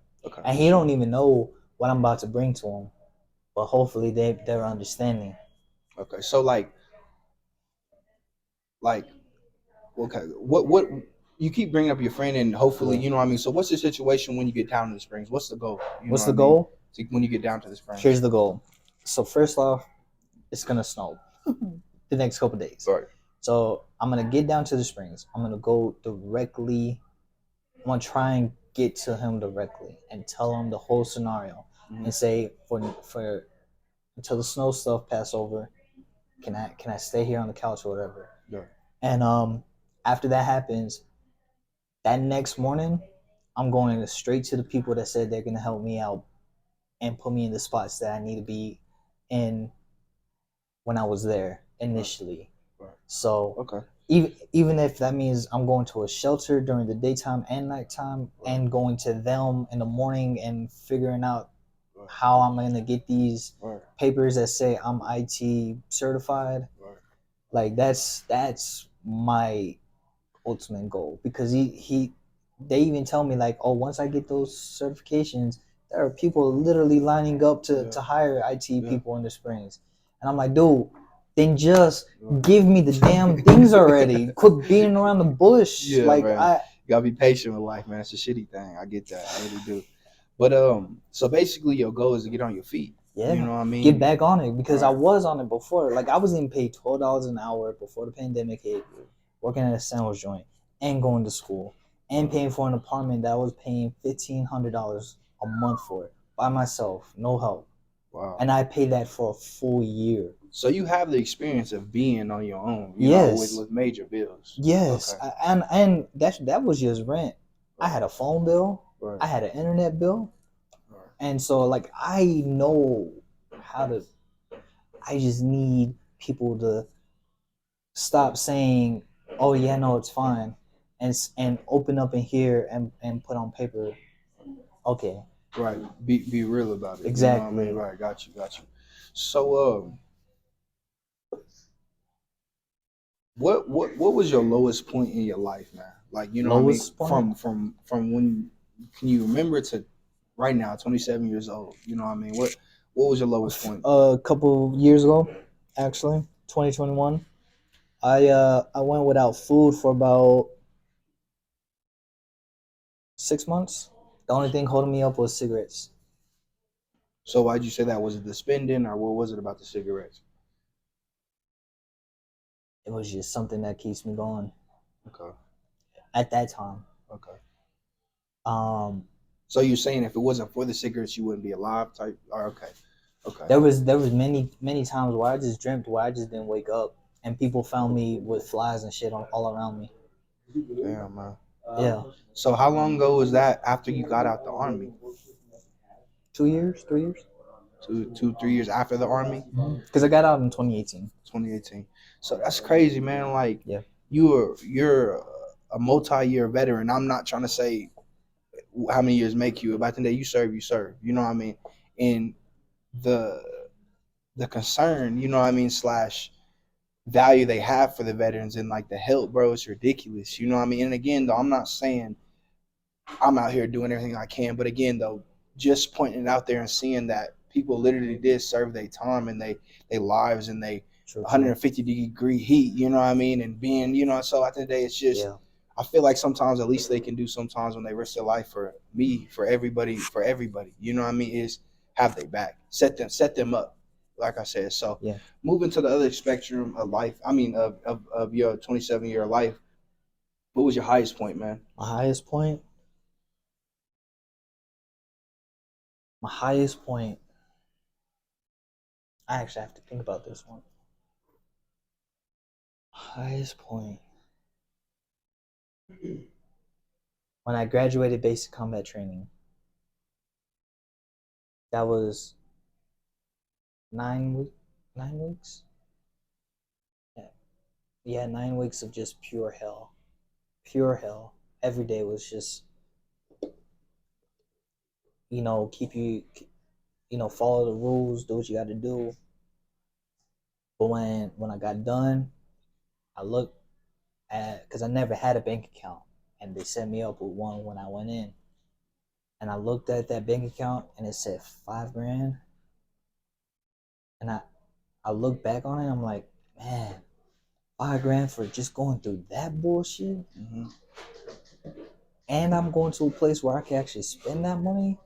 And he don't even know what I'm about to bring to him, but hopefully they're understanding. Okay. So like, okay, what you keep bringing up your friend, and hopefully, you know what I mean. So what's the situation when you get down to the Springs? What's the goal? What's the goal? When you get down to the Springs? Here's the goal. So first off, it's gonna snow the next couple days. Right. So I'm gonna get down to the Springs. I'm gonna go directly. I'm gonna try and get to him directly and tell him the whole scenario and say for until the snow stuff pass over, can I stay here on the couch or whatever. Yeah. And after that happens, that next morning, I'm going straight to the people that said they're gonna help me out and put me in the spots that I need to be in when I was there initially. Right. So okay. Even if that means I'm going to a shelter during the daytime and nighttime, and going to them in the morning and figuring out how I'm going to get these papers that say I'm IT certified. Like that's my ultimate goal, because they even tell me like, oh, once I get those certifications, there are people literally lining up to hire IT people in the Springs. And I'm like, dude, then just give me the damn things already. Quit beating around the bush. Yeah, like man. You gotta be patient with life, man. It's a shitty thing. I get that. I really do. But so basically your goal is to get on your feet. Yeah. You know what I mean? Get back on it, because I was on it before. Like I was getting paid $12 an hour before the pandemic hit, working at a sandwich joint and going to school and paying for an apartment that I was paying $1,500 a month for it by myself, no help. Wow. And I paid that for a full year. So you have the experience of being on your own, you know, with major bills. Yes. Okay. And that was just rent. Right. I had a phone bill. Right. I had an internet bill. Right. And so like I know how to, I just need people to stop saying, oh yeah, no, it's fine, and open up in here and put on paper. Okay. Right. Be real about it. Exactly. You know what I mean? Right. Got you. So what was your lowest point in your life, man? Like, you know lowest what I mean? Point? From when can you remember to right now, 27 years old? You know what I mean? What was your lowest point? A couple years ago, actually, 2021. I went without food for about 6 months. The only thing holding me up was cigarettes. So why'd you say that? Was it the spending, or what was it about the cigarettes? It was just something that keeps me going. Okay. At that time. Okay. So you're saying if it wasn't for the cigarettes, you wouldn't be alive? Type. Okay. There was many times where I just dreamt where I just didn't wake up, and people found me with flies and shit all around me. Damn, man. Yeah. So how long ago was that after you got out the army? 2 years, 3 years. 3 years after the army? Because I got out in 2018. 2018. So that's crazy, man. Like, yeah, you're a multi-year veteran. I'm not trying to say how many years make you. But at the end of the day, you serve. You know what I mean? And the concern, you know what I mean, / value they have for the veterans and like the help, bro, it's ridiculous. You know what I mean? And again, though, I'm not saying I'm out here doing everything I can. But again, though, just pointing it out there and seeing that people literally did serve their time and they lives and they True, true. 150-degree heat, you know what I mean? And being, so at the end of the day, it's just, Yeah. I feel like sometimes at least they can do sometimes when they risk their life for me, for everybody, you know what I mean, is have their back, set them up, like I said. So Yeah. moving to the other spectrum of life, I mean, of your 27-year life, what was your highest point, man? My highest point. My highest point. I actually have to think about this one. Highest point. When I graduated basic combat training. That was 9 weeks. Yeah, 9 weeks of just pure hell. Pure hell. Every day was just, keep you, follow the rules, do what you got to do. But when I got done, I looked at, because I never had a bank account, and they set me up with one when I went in. And I looked at that bank account, and it said $5,000. And I looked back on it, and I'm like, man, $5,000 for just going through that bullshit. Mm-hmm. And I'm going to a place where I can actually spend that money,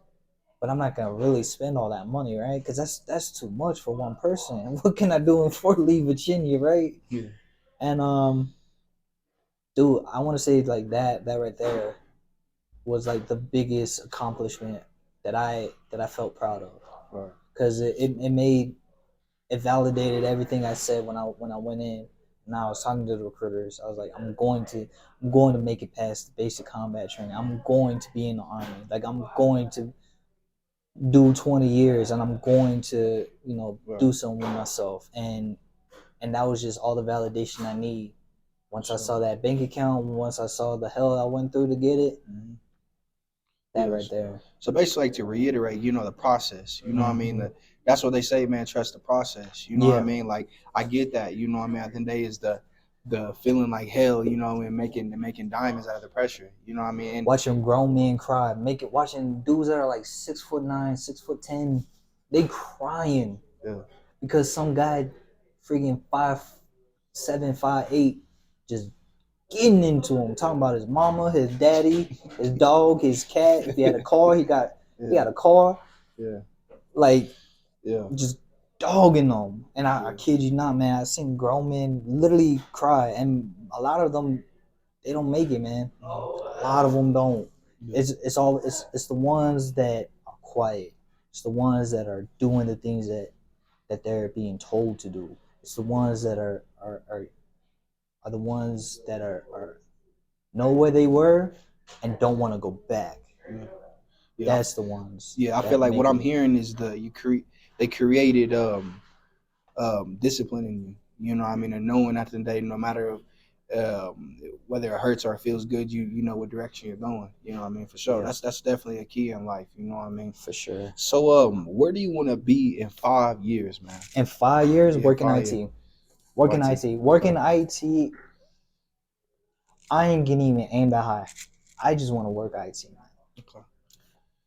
but I'm not gonna really spend all that money, right? Because that's too much for one person. And what can I do in Fort Lee, Virginia, right? Yeah. And dude, I want to say like that right there was like the biggest accomplishment that I felt proud of, because it validated everything I said when I went in. And I was talking to the recruiters. I was like, I'm going to make it past the basic combat training. I'm going to be in the Army. Like, I'm going to do 20 years, and I'm going to, do something with myself. And that was just all the validation I need. Once I saw that bank account, once I saw the hell I went through to get it, that right there. So basically, like, to reiterate, the process. You know what I mean? That's what they say, man. Trust the process. You know what I mean? Like, I get that. You know what I mean? At the end of the day, is the feeling like hell. And making diamonds out of the pressure. You know what I mean? And watching grown men cry, watching dudes that are like 6'9", 6'10", they crying because some guy, freaking 5'7", 5'8", just getting into him, talking about his mama, his daddy, his dog, his cat. If he had a car, he got a car. Yeah. Like, just dogging them. And I kid you not, man, I've seen grown men literally cry, and a lot of them, they don't make it, man. A lot of them don't. It's the ones that are quiet. It's the ones that are doing the things that they're being told to do. It's the ones that are the ones that are know where they were and don't want to go back. Yeah. That's the ones. Yeah, I feel like what I'm hearing is they created discipline in you. You know what I mean? And knowing at the end of the day, no matter whether it hurts or it feels good, you know what direction you're going. You know what I mean? For sure. Yeah. That's definitely a key in life. You know what I mean? For sure. So where do you want to be in 5 years, man? In 5 years, working IT. Working IT. I ain't gonna even aim that high. I just want to work IT, man. Okay.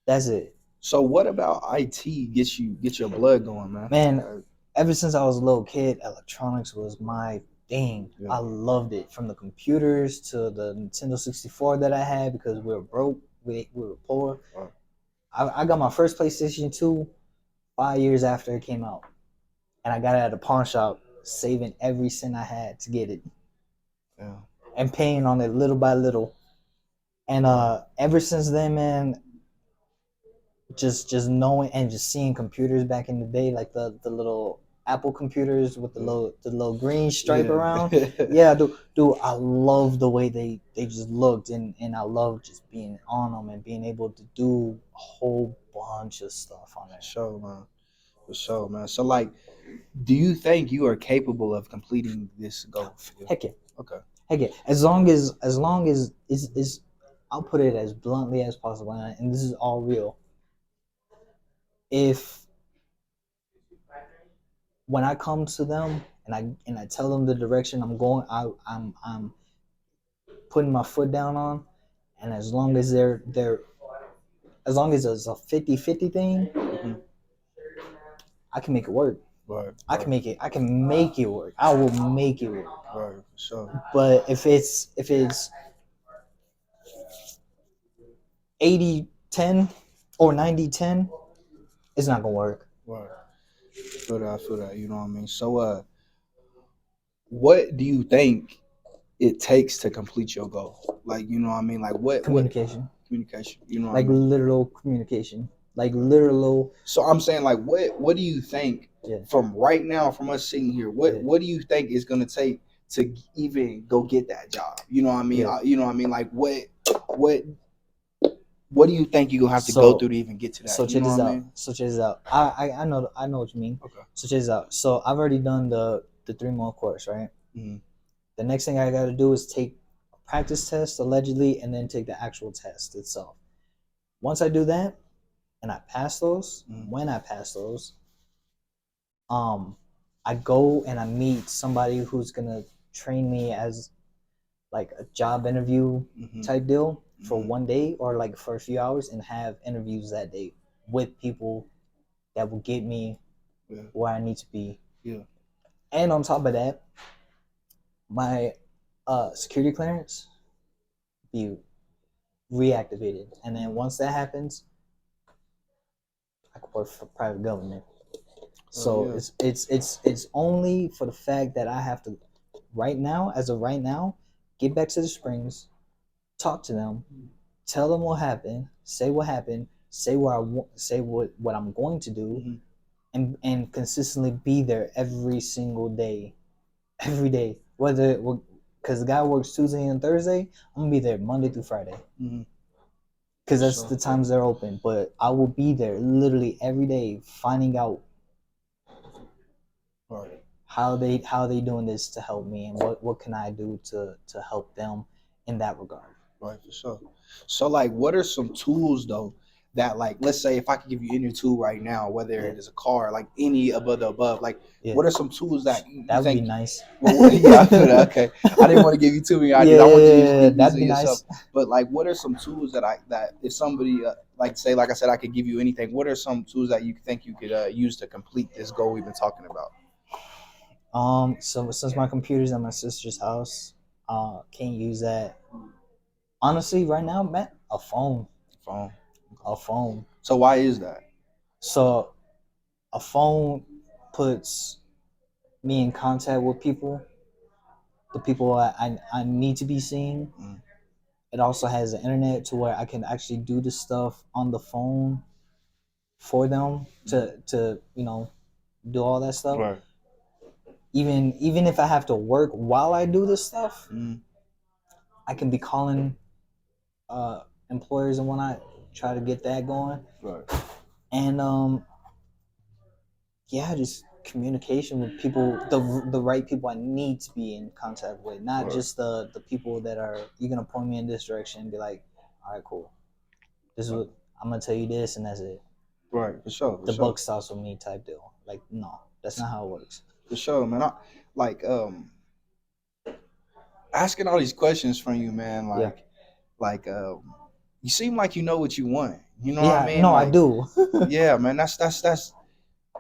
That's it. So what about IT gets your blood going, man? Man, ever since I was a little kid, electronics was my thing. Yeah. I loved it, from the computers to the Nintendo 64 that I had, because we were broke, we were poor. Wow. I got my first PlayStation 2 5 years after it came out, and I got it at a pawn shop, saving every cent I had to get it. Yeah. And paying on it little by little. And ever since then, man, just knowing and just seeing computers back in the day, like the little Apple computers with the little green stripe around. Yeah, dude, I love the way they just looked, and I love just being on them and being able to do a whole bunch of stuff on that. For sure, man. So, like, do you think you are capable of completing this goal? Heck yeah. Okay. Heck yeah. As long as is I'll put it as bluntly as possible, and this is all real. If when I come to them and I tell them the direction I'm going, I'm putting my foot down on, and as long as as long as it's a 50-50 thing, I can make it work. Right. I can make it. I can make it work. I will make it work. Right. For sure. But if it's 80-10 or 90-10, it's not gonna work. Right. I feel that. You know what I mean? So, what do you think it takes to complete your goal? Like, you know what I mean? Like, what Communication. communication? You know what Like I mean? literal communication. Like literal. So I'm saying, like, what do you think from right now, from us sitting here? What do you think is gonna take to even go get that job? You know what I mean? You know what I mean? Like, what do you think you're gonna have to go through to even get to that? So check this out. So check this out. I know what you mean. Okay. So check this out. So I've already done the 3-month course, right? Mm-hmm. The next thing I got to do is take a practice test allegedly, and then take the actual test itself. Once I do that, and I pass those, when I pass those, I go and I meet somebody who's gonna train me as like a job interview type deal for one day or like for a few hours, and have interviews that day with people that will get me where I need to be. Yeah. And on top of that, my security clearance be reactivated, and then once that happens, I can work for private government. So it's only for the fact that I have to as of right now, get back to the Springs, talk to them, tell them what happened, say what happened, say what I'm going to do, and consistently be there every single day, whether because the guy works Tuesday and Thursday, I'm gonna be there Monday through Friday. Because that's the times they're open, but I will be there literally every day, finding out how they doing this to help me, and what can I do to help them in that regard. Right, for sure. So, like, what are some tools though that, like, let's say if I could give you any tool right now, whether it is a car, like any above the above, like, what are some tools that you that would think? Be nice. Well, yeah, I feel that. Okay, I didn't want to give you too many ideas. I want you to just give that'd these be yourself. Nice. But like, what are some tools that if somebody like say, like I said, I could give you anything. What are some tools that you think you could use to complete this goal we've been talking about? So since my computer's at my sister's house, can't use that. Honestly, right now, man, a phone. A phone. So why is that? So a phone puts me in contact with people, the people I need to be seeing. It also has the internet to where I can actually do the stuff on the phone for them to do all that stuff. Right. Even if I have to work while I do this stuff, I can be calling employers and whatnot, try to get that going. Right. And just communication with people, the right people I need to be in contact with, not just the people that are, you're gonna point me in this direction and be like, all right, cool, this is what I'm gonna tell you, this, and that's it. Right, for sure. The buck stops with me type deal. Like, no, that's not how it works. For sure, man. I like asking all these questions from you, man. Like you seem like you know what you want. You know what I mean? No, like, I do. Yeah, man. That's.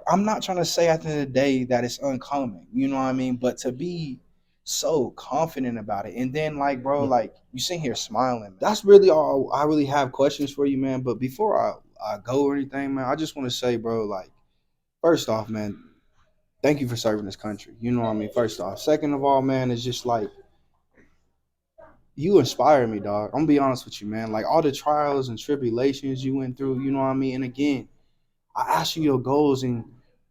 I'm not trying to say at the end of the day that it's uncommon. You know what I mean? But to be so confident about it, and then like, bro, like you sitting here smiling. That's really all. I really have questions for you, man. But before I go or anything, man, I just want to say, bro, like, first off, man, thank you for serving this country. You know what I mean? First off. Second of all, man, it's just like, you inspire me, dog. I'm gonna be honest with you, man. Like, all the trials and tribulations you went through, you know what I mean? And again, I asked you your goals, and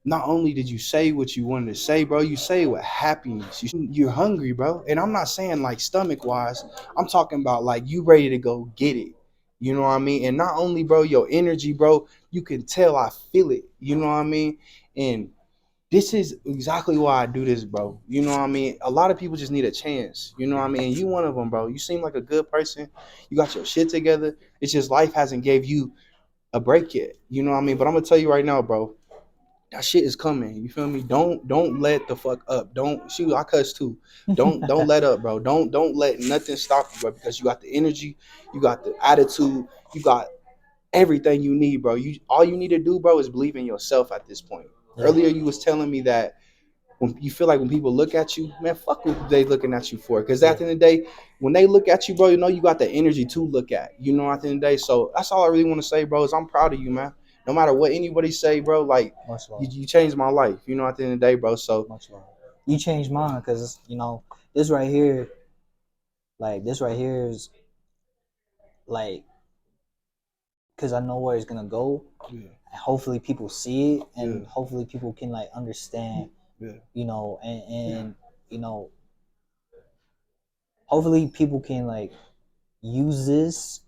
not only did you say what you wanted to say, bro, you say it with happiness. You're hungry, bro. And I'm not saying like stomach wise. I'm talking about like you ready to go get it. You know what I mean? And not only, bro, your energy, bro, you can tell I feel it. You know what I mean? And this is exactly why I do this, bro. You know what I mean? A lot of people just need a chance. You know what I mean? You one of them, bro. You seem like a good person. You got your shit together. It's just life hasn't gave you a break yet. You know what I mean? But I'm going to tell you right now, bro. that shit is coming. You feel me? Don't let the fuck up. Don't shoot. I cuss too. Don't let up, bro. Don't let nothing stop you, bro. Because you got the energy, you got the attitude, you got everything you need, bro. You all you need to do, bro, is believe in yourself at this point. Yeah. Earlier, you was telling me that when you feel like when people look at you, man, fuck what they looking at you for. Because at the end of the day, when they look at you, bro, you know you got the energy to look at. You know, at the end of the day. So that's all I really want to say, bro, is I'm proud of you, man. No matter what anybody say, bro, like you changed my life. You know, at the end of the day, bro. So much love. You changed mine because this right here, is like, because I know where it's gonna go. Yeah. Hopefully people see it, and Yeah. hopefully people can like understand. Yeah. And hopefully people can like use this,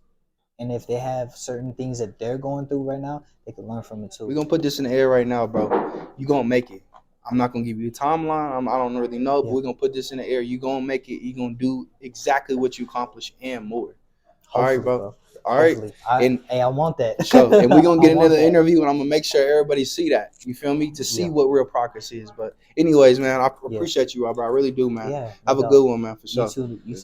and if they have certain things that they're going through right now, they can learn from it too. We're gonna put this in the air right now, bro. You gonna make it. I'm not gonna give you a timeline. I don't really know, but we're gonna put this in the air. You gonna make it. You gonna do exactly what you accomplished and more. All right, bro. All right. I want that. So, and we're gonna get into the interview, and I'm gonna make sure everybody see that. You feel me? To see what real progress is. But anyways, man, I appreciate you, bro. I really do, man. Have a good one, man, for sure. You too.